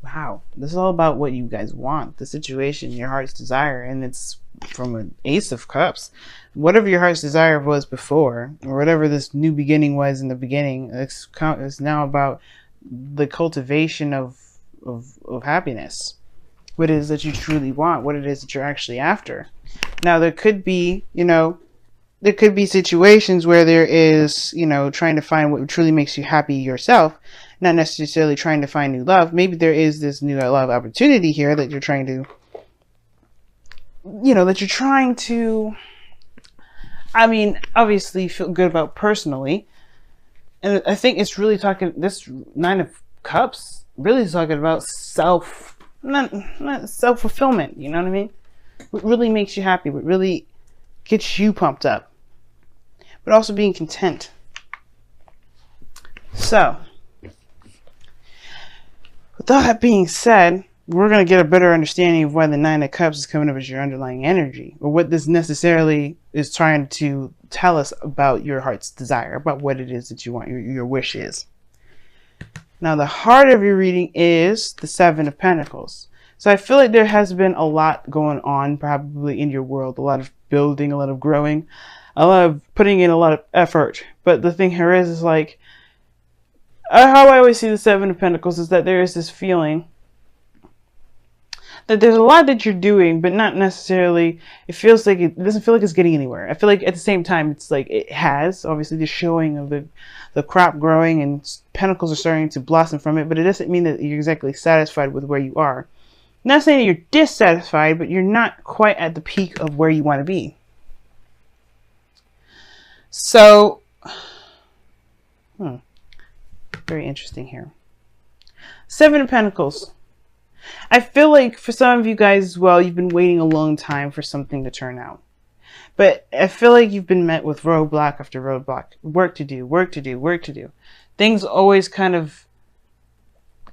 Wow, this is all about what you guys want, the situation, your heart's desire, and it's from an Ace of Cups. Whatever your heart's desire was before, or whatever this new beginning was in the beginning, it's now about the cultivation of happiness. What it is that you truly want, what it is that you're actually after. Now, there could be, there could be situations where there is, trying to find what truly makes you happy yourself, not necessarily trying to find new love. Maybe there is this new love opportunity here that you're trying to, I mean, obviously feel good about personally. And I think it's really talking, this Nine of Cups really is talking about not self-fulfillment, you know what I mean? What really makes you happy, what really gets you pumped up, but also being content. So, with all that being said, we're going to get a better understanding of why the Nine of Cups is coming up as your underlying energy, or what this necessarily is trying to tell us about your heart's desire, about what it is that you want, your wish is. Now, the heart of your reading is the Seven of Pentacles. So I feel like there has been a lot going on probably in your world, a lot of building, a lot of growing, a lot of putting in a lot of effort. But the thing here is like, how I always see the Seven of Pentacles is that there is this feeling that there's a lot that you're doing, but not necessarily, it feels like it doesn't feel like it's getting anywhere. I feel like at the same time, it's like it has, obviously, the showing of the crop growing and pentacles are starting to blossom from it, but it doesn't mean that you're exactly satisfied with where you are. Not saying that you're dissatisfied, but you're not quite at the peak of where you want to be. So, very interesting here. Seven of Pentacles. I feel like for some of you guys as well, you've been waiting a long time for something to turn out. But I feel like you've been met with roadblock after roadblock. Work to do, work to do, work to do. Things always kind of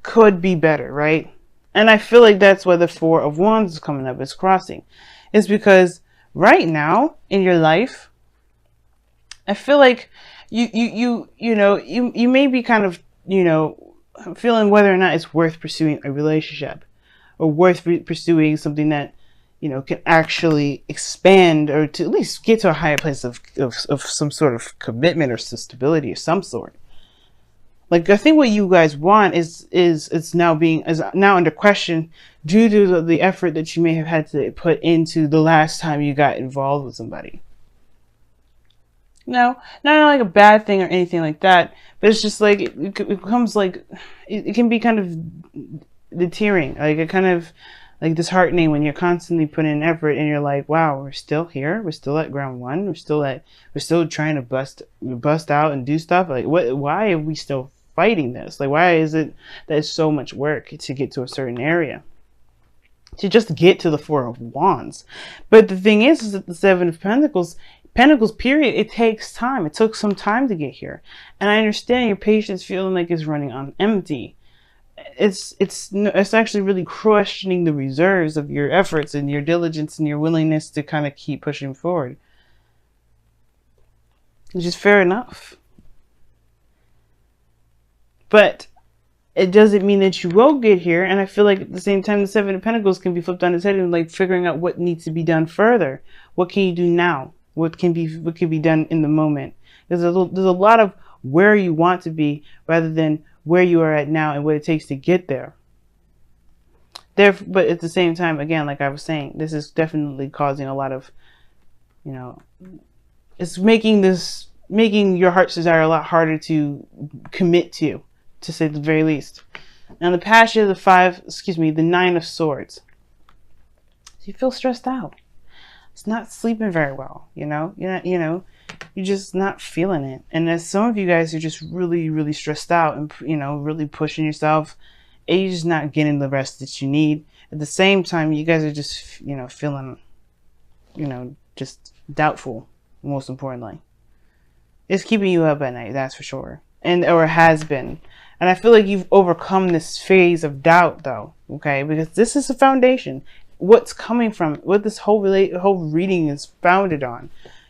could be better, right? And I feel like that's why the Four of Wands is coming up, it's crossing. It's because right now in your life, I feel like you may be kind of, feeling whether or not it's worth pursuing a relationship or worth pursuing something that, can actually expand or to at least get to a higher place of some sort of commitment or stability of some sort. Like, I think what you guys want is now under question due to the effort that you may have had to put into the last time you got involved with somebody. No, not like a bad thing or anything like that, but it's just like it becomes like it can be kind of deterring, like it kind of like disheartening when you're constantly putting in effort and you're like, wow, we're still here, we're still at ground one, we're still trying to bust out and do stuff. Like, why are we still fighting this? Like, why is it that it's so much work to get to a certain area, to just get to the Four of Wands? But the thing is that the Seven of Pentacles period, it takes time. It took some time to get here, and I understand your patience feeling like it's running on empty. It's actually really questioning the reserves of your efforts and your diligence and your willingness to kind of keep pushing forward, which is fair enough. But it doesn't mean that you won't get here. And I feel like at the same time, the Seven of Pentacles can be flipped on its head and like figuring out what needs to be done further. What can you do now? What can be done in the moment? There's a lot of where you want to be rather than where you are at now and what it takes to get there. But at the same time, again, like I was saying, this is definitely causing a lot of, it's making your heart's desire a lot harder to commit to say the very least. Now the passion of the Nine of Swords. So you feel stressed out. It's not sleeping very well, you're just not feeling it. And as some of you guys are just really, really stressed out and, really pushing yourself, and you're just not getting the rest that you need. At the same time, you guys are just, feeling, just doubtful, most importantly. It's keeping you up at night, that's for sure. Or has been. And I feel like you've overcome this phase of doubt, though, okay? Because this is a foundation. What's coming from, what this whole reading is founded on,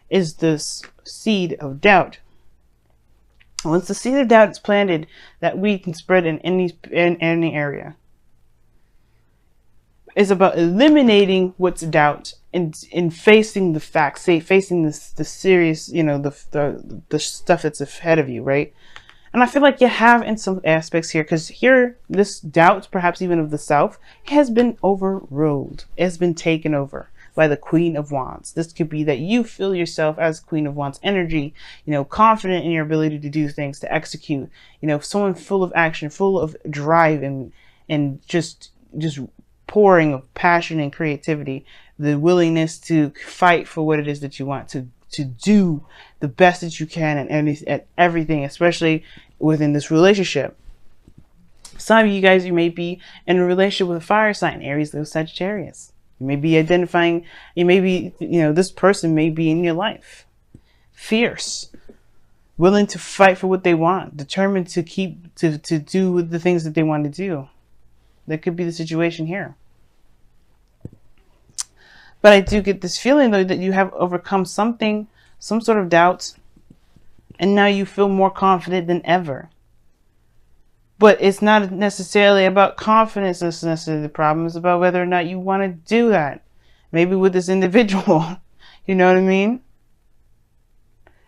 is this seed of doubt. Once the seed of doubt is planted, that weed can spread in any area. It's about eliminating what's doubt and facing the facts, facing the serious, the stuff that's ahead of you, right? And I feel like you have in some aspects here, because here, this doubt, perhaps even of the self, has been overruled. It has been taken over by the Queen of Wands. This could be that you feel yourself as Queen of Wands energy, confident in your ability to do things, to execute, someone full of action, full of drive, and just pouring of passion and creativity, the willingness to fight for what it is that you want, to do the best that you can at everything, especially within this relationship. Some of you guys, you may be in a relationship with a fire sign, Aries, Leo, Sagittarius. You may be identifying, this person may be in your life. Fierce, willing to fight for what they want, determined to do the things that they want to do. That could be the situation here. But I do get this feeling, though, that you have overcome something, some sort of doubt, and now you feel more confident than ever. But it's not necessarily about confidence that's necessarily the problem. It's about whether or not you want to do that. Maybe with this individual, you know what I mean?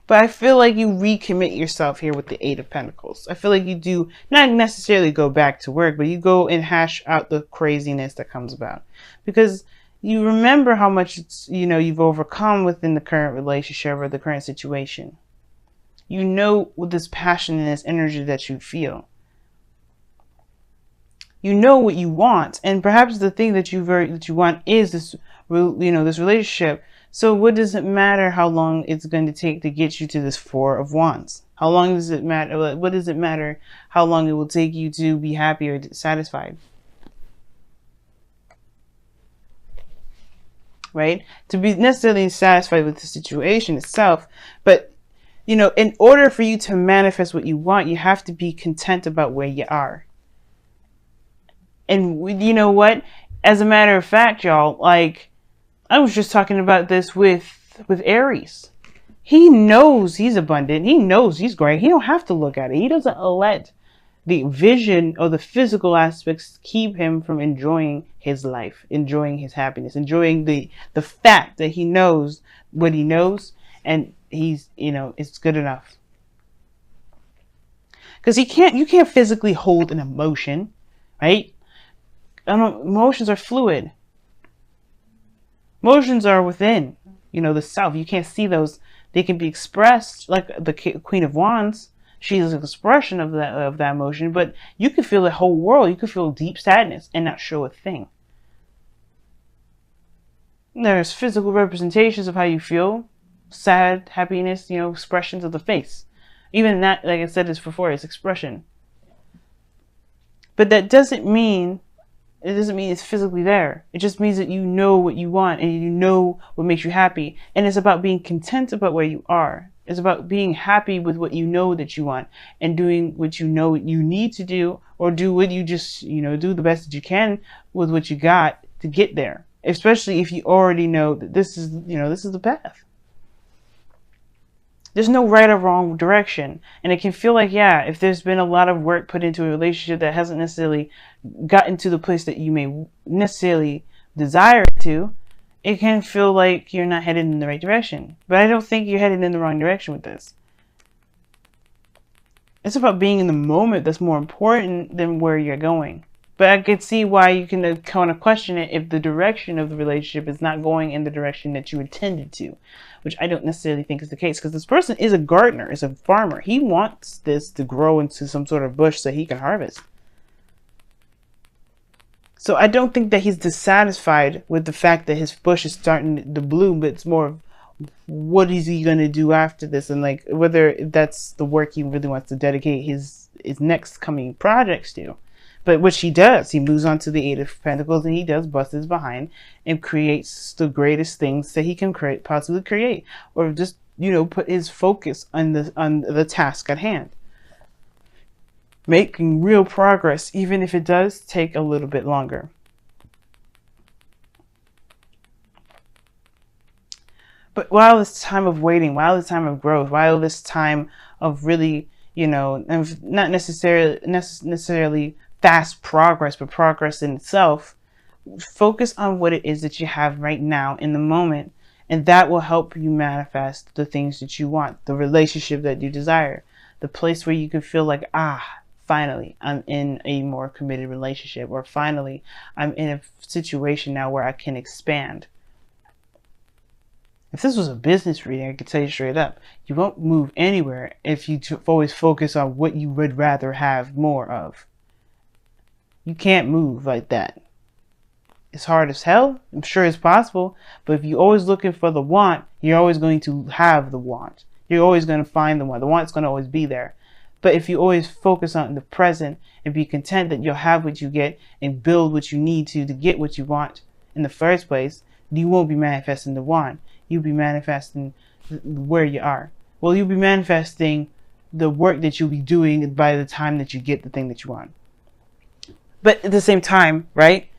But I feel like you recommit yourself here with the Eight of Pentacles. I feel like you do not necessarily go back to work, but you go and hash out the craziness that comes about. Because you remember how much you've overcome within the current relationship or the current situation. You know, with this passion and this energy that you feel. You know what you want, and perhaps the thing that you want is this, this relationship. So what does it matter how long it's going to take to get you to this Four of Wands? How long does it matter? What does it matter how long it will take you to be happy or satisfied? Right? To be necessarily satisfied with the situation itself. But, in order for you to manifest what you want, you have to be content about where you are. And you know what? As a matter of fact, y'all, like, I was just talking about this with Aries. He knows he's abundant. He knows he's great. He don't have to look at it. He doesn't let the vision or the physical aspects keep him from enjoying his life, enjoying his happiness, enjoying the fact that he knows what he knows, and he's, it's good enough. Because you can't physically hold an emotion, right? Emotions are fluid. Emotions are within, the self. You can't see those. They can be expressed like the Queen of Wands. She's an expression of that emotion, but you can feel the whole world. You can feel deep sadness and not show a thing. There's physical representations of how you feel. Sad, happiness, expressions of the face. Even that, like I said this before, is expression. But that doesn't mean it's physically there. It just means that you know what you want and you know what makes you happy. And it's about being content about where you are. It's about being happy with what you know that you want and doing what you know you need to do, or do what you just, do the best that you can with what you got to get there. Especially if you already know that this is the path. There's no right or wrong direction. And it can feel like, if there's been a lot of work put into a relationship that hasn't necessarily gotten to the place that you may necessarily desire it to, it can feel like you're not headed in the right direction. But I don't think you're headed in the wrong direction with this. It's about being in the moment that's more important than where you're going. But I could see why you can kind of question it if the direction of the relationship is not going in the direction that you intended to, which I don't necessarily think is the case, because this person is a gardener, is a farmer. He wants this to grow into some sort of bush so he can harvest. So I don't think that he's dissatisfied with the fact that his bush is starting to bloom, but it's more of what is he going to do after this, and like whether that's the work he really wants to dedicate his next coming projects to. But which he does. He moves on to the Eight of Pentacles, and he does bust his behind and creates the greatest things that he can possibly create, or just put his focus on the task at hand, making real progress, even if it does take a little bit longer. But while this time of waiting, while this time of growth, while this time of really, not necessarily fast progress, but progress in itself, Focus on what it is that you have right now in the moment, and that will help you manifest the things that you want, the relationship that you desire, the place where you can feel like, finally I'm in a more committed relationship, or finally I'm in a situation now where I can expand. If this was a business reading, I could tell you straight up, you won't move anywhere if you always focus on what you would rather have more of. You can't move like that. It's hard as hell. I'm sure it's possible. But if you're always looking for the want, you're always going to have the want. You're always going to find the want. The want's going to always be there. But if you always focus on the present and be content that you'll have what you get and build what you need to get what you want in the first place, you won't be manifesting the want. You'll be manifesting where you are. Well, you'll be manifesting the work that you'll be doing by the time that you get the thing that you want. But at the same time, right?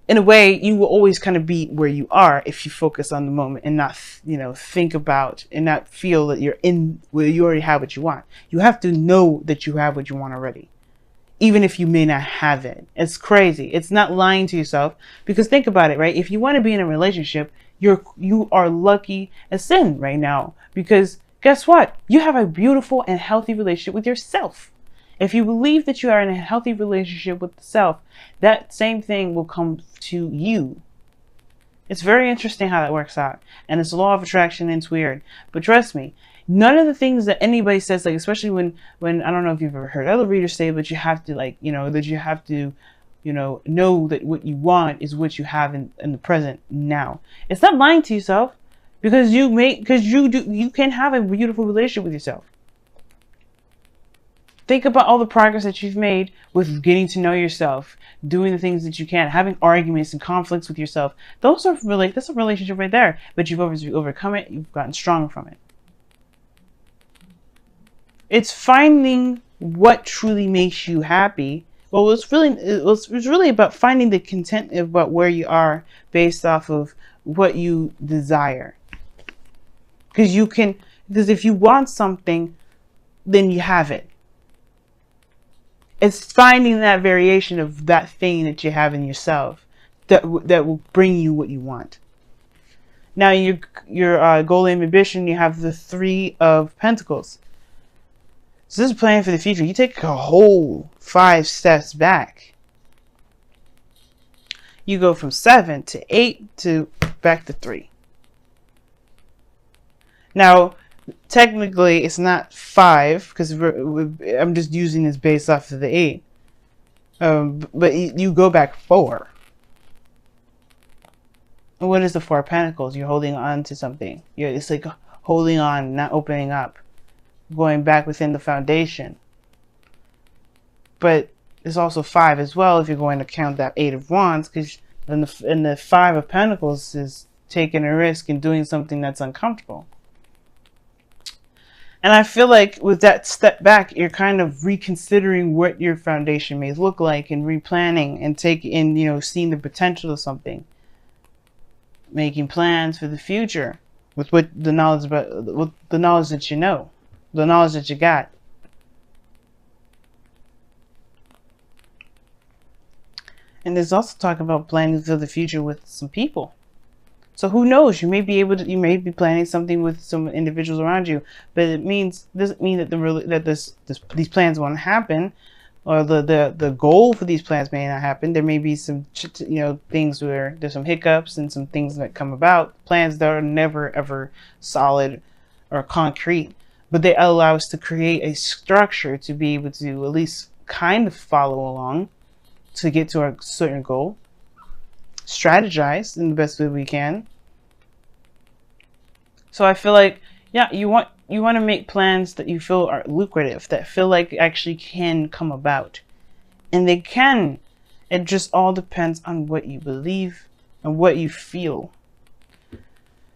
In a way, you will always kind of be where you are if you focus on the moment and not, think about and not feel that you're in where you already have what you want. You have to know that you have what you want already, even if you may not have it. It's crazy. It's not lying to yourself, because think about it, right? If you want to be in a relationship, you are lucky as sin right now, because guess what? You have a beautiful and healthy relationship with yourself. If you believe that you are in a healthy relationship with the self, that same thing will come to you. It's very interesting how that works out. And it's a law of attraction, and it's weird. But trust me, none of the things that anybody says, like, especially when I don't know if you've ever heard other readers say, but you have to, that you have to, know that what you want is what you have in the present now. It's not lying to yourself, because you can have a beautiful relationship with yourself. Think about all the progress that you've made with getting to know yourself, doing the things that you can, having arguments and conflicts with yourself. That's a relationship right there. But you've overcome it. You've gotten strong from it. It's finding what truly makes you happy. Well, it's really about finding the content about where you are based off of what you desire. Because if you want something, then you have it. It's finding that variation of that thing that you have in yourself that will bring you what you want. Now, in your goal and ambition, you have the 3 of Pentacles. So this is planning for the future. You take a whole 5 steps back. You go from 7 to 8 to back to 3. Now, technically, it's not 5, because I'm just using this based off of the 8. But you go back 4. And what is the 4 of Pentacles? You're holding on to something. It's like holding on, not opening up, going back within the foundation. But there's also 5 as well if you're going to count that 8 of Wands, because in the 5 of Pentacles is taking a risk and doing something that's uncomfortable. And I feel like with that step back, you're kind of reconsidering what your foundation may look like, and replanning and seeing the potential of something, making plans for the future with the knowledge that you know, the knowledge that you got. And there's also talk about planning for the future with some people. So who knows? You may be planning something with some individuals around you, but doesn't mean that these plans won't happen, or the goal for these plans may not happen. There may be some things where there's some hiccups and some things that come about. Plans that are never ever solid or concrete, but they allow us to create a structure to be able to at least kind of follow along to get to a certain goal. Strategize in the best way we can. So I feel like, you want to make plans that you feel are lucrative, that feel like actually can come about. And they can. It just all depends on what you believe and what you feel.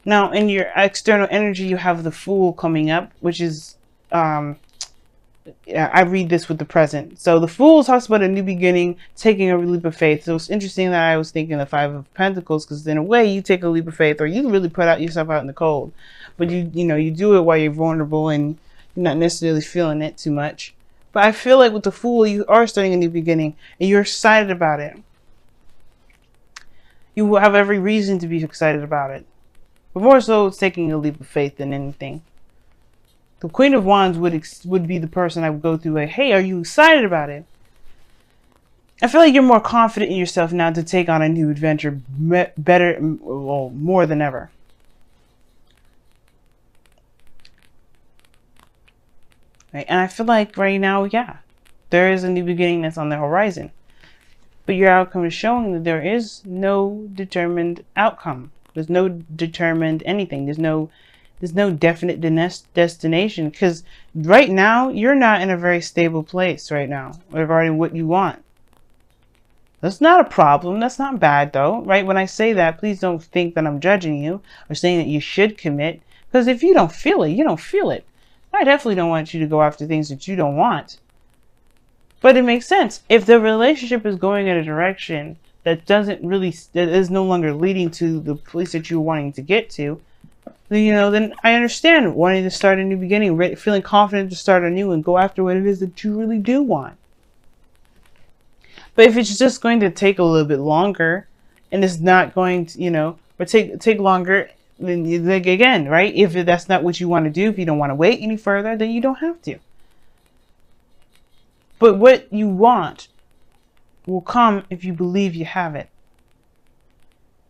Now, in your external energy, you have the Fool coming up, which is I read this with the present. So the Fool talks about a new beginning, taking a leap of faith. So it's interesting that I was thinking the 5 of Pentacles, because in a way you take a leap of faith, or you really put yourself out in the cold, but you do it while you're vulnerable and you're not necessarily feeling it too much. But I feel like with the Fool, you are starting a new beginning and you're excited about it. You will have every reason to be excited about it. But more so, it's taking a leap of faith than anything. The Queen of Wands would be the person I would go through like, hey, are you excited about it? I feel like you're more confident in yourself now to take on a new adventure better, well, more than ever. Right? And I feel like right now, yeah, there is a new beginning that's on the horizon. But your outcome is showing that there is no determined outcome. There's no determined anything. There's no definite destination. Because right now, you're not in a very stable place right now regarding what you want. That's not a problem. That's not bad, though, right? When I say that, please don't think that I'm judging you or saying that you should commit. Because if you don't feel it, you don't feel it. I definitely don't want you to go after things that you don't want. But it makes sense. If the relationship is going in a direction that that is no longer leading to the place that you're wanting to get to, then, then I understand wanting to start a new beginning, feeling confident to start anew and go after what it is that you really do want. But if it's just going to take a little bit longer and it's not going to, or take longer, then again, right? If that's not what you want to do, if you don't want to wait any further, then you don't have to. But what you want will come if you believe you have it.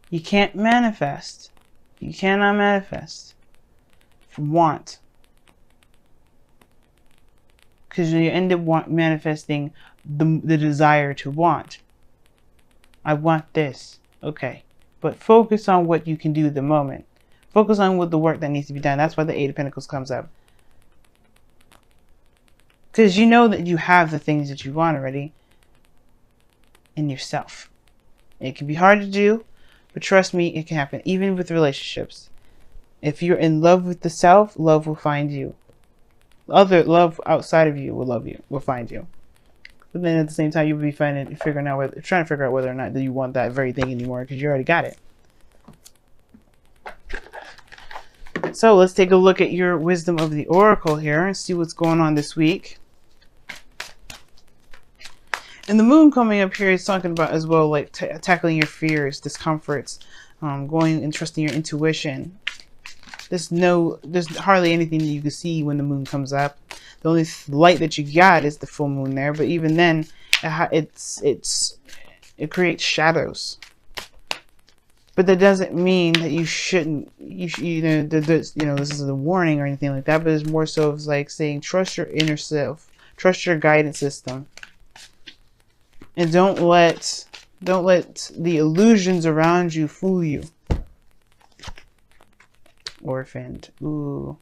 You can't manifest. You cannot manifest from want. Because you end up manifesting the desire to want. I want this. Okay. But focus on what you can do at the moment. Focus on what the work that needs to be done. That's why the Eight of Pentacles comes up. Because you know that you have the things that you want already in yourself. It can be hard to do, but trust me, it can happen. Even with relationships. If you're in love with the self, love will find you. Other love outside of you will love you, will find you. But then at the same time, you'll be trying to figure out whether or not do you want that very thing anymore, because you already got it. So let's take a look at your wisdom of the oracle here and see what's going on this week. And the moon coming up here is talking about as well, like tackling your fears, discomforts, going and trusting your intuition. There's hardly anything that you can see when the moon comes up. The only light that you got is the full moon there, but even then, it creates shadows. But that doesn't mean that you shouldn't. This is a warning or anything like that. But it's more so of like saying, trust your inner self, trust your guidance system. And don't let the illusions around you fool you. Orphaned. Ooh.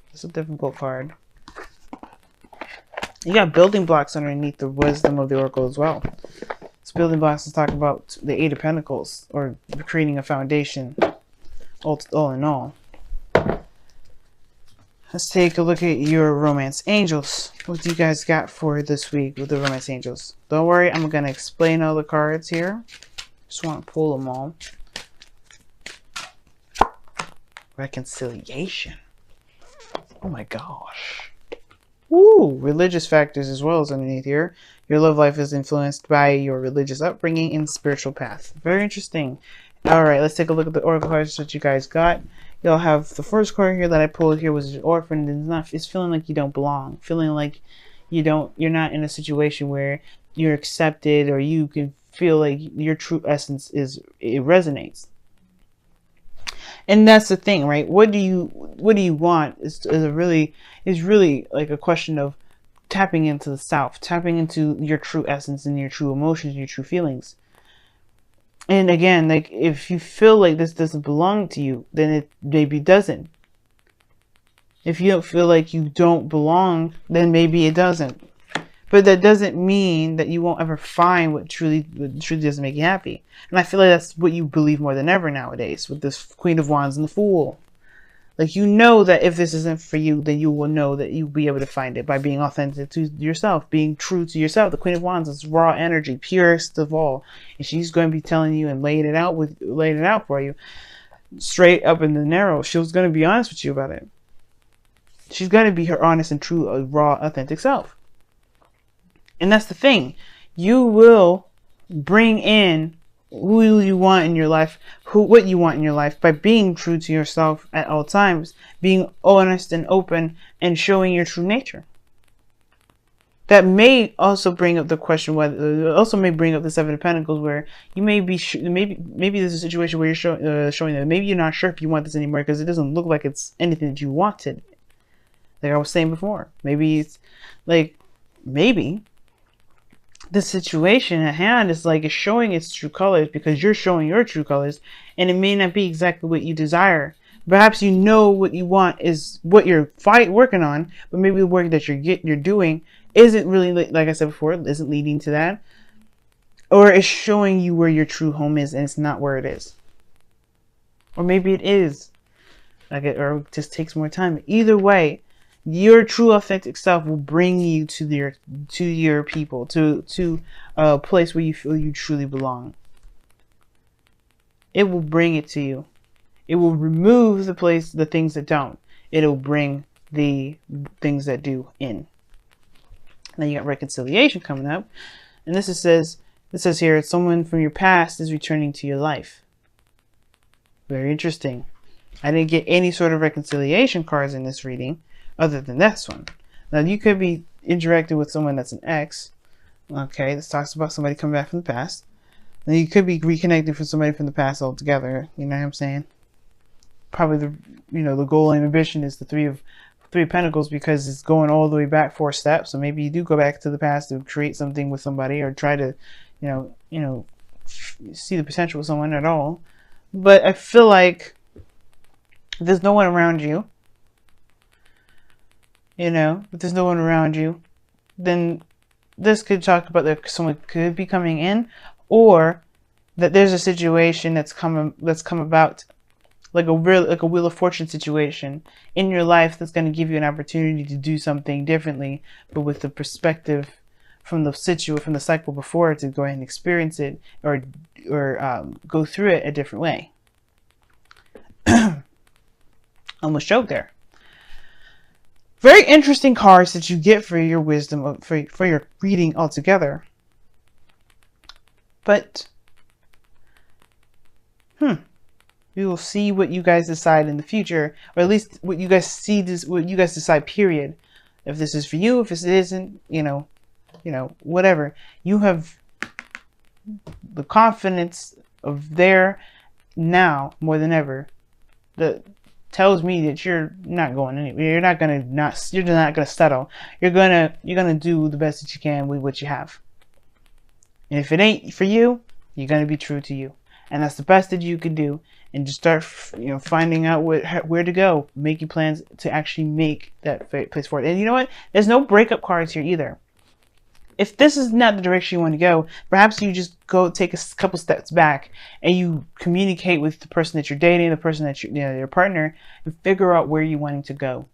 That's a difficult card. You got building blocks underneath the wisdom of the oracle as well. This building blocks is talking about the Eight of Pentacles, or creating a foundation, all in all. Let's take a look at your romance angels. What do you guys got for this week with the romance angels? Don't worry, I'm going to explain all the cards here. Just want to pull them all. Reconciliation. Oh my gosh. Woo! Religious factors as well as underneath here. Your love life is influenced by your religious upbringing and spiritual path. Very interesting. Alright, let's take a look at the oracle cards that you guys got. You'll have the first card here that I pulled here was orphan. It's feeling like you don't belong. Feeling like you're not in a situation where you're accepted, or you can feel like your true essence it resonates. And that's the thing, right? What do you want is really like a question of tapping into the self, tapping into your true essence and your true emotions, your true feelings. And again, like if you feel like this doesn't belong to you, then it maybe doesn't. If you don't feel like you don't belong, then maybe it doesn't. But that doesn't mean that you won't ever find what truly doesn't make you happy. And I feel like that's what you believe more than ever nowadays with this Queen of Wands and the Fool. Like, you know that if this isn't for you, then you will know that you'll be able to find it by being authentic to yourself, being true to yourself. The Queen of Wands is raw energy, purest of all. And she's going to be telling you and laying it out for you straight up in the narrow. She's going to be honest with you about it. She's going to be her honest and true, raw, authentic self. And that's the thing. You will bring in who you want in your life, what you want in your life, by being true to yourself at all times, being honest and open, and showing your true nature. That may also bring up the question whether, also may bring up the Seven of Pentacles, where you may be maybe there's a situation where you're showing that maybe you're not sure if you want this anymore because it doesn't look like it's anything that you wanted. Like I was saying before, maybe it's like maybe the situation at hand is like it's showing its true colors because you're showing your true colors, and it may not be exactly what you desire. Perhaps you know what you want is what you're working on, but maybe the work that you're doing isn't really, like I said before, isn't leading to that, or it's showing you where your true home is and it's not where it is, or maybe it is, like or it just takes more time. Either way, your true authentic self will bring you to your people, to a place where you feel you truly belong. It will bring it to you. It will remove the things that don't. It'll bring the things that do in. Now you got reconciliation coming up, and it says here, someone from your past is returning to your life. Very interesting. I didn't get any sort of reconciliation cards in this reading, other than this one. Now you could be interacting with someone that's an ex. Okay, this talks about somebody coming back from the past. And you could be reconnecting with somebody from the past altogether. You know what I'm saying? Probably the goal and ambition is the Three of Pentacles, because it's going all the way back 4 steps. So maybe you do go back to the past to create something with somebody, or try to, see the potential with someone at all. But I feel like there's no one around you. If there's no one around you, then this could talk about that someone could be coming in, or that there's a situation that's come about, like a Wheel of Fortune situation in your life that's going to give you an opportunity to do something differently, but with the perspective from the cycle before, to go ahead and experience it, or go through it a different way. Almost choked there. Very interesting cards that you get for your wisdom, for your reading altogether. But, we will see what you guys decide in the future, or at least what you guys decide, period. If this is for you, if this isn't, whatever. You have the confidence of there now more than ever that tells me that you're not going anywhere. You're not gonna settle. You're gonna do the best that you can with what you have. And if it ain't for you, you're gonna be true to you. And that's the best that you can do. And just start, finding out where to go, making plans to actually make that place forward. And you know what? There's no breakup cards here either. If this is not the direction you want to go, perhaps you just take a couple steps back and you communicate with the person that you're dating, the person that your partner, and figure out where you're wanting to go.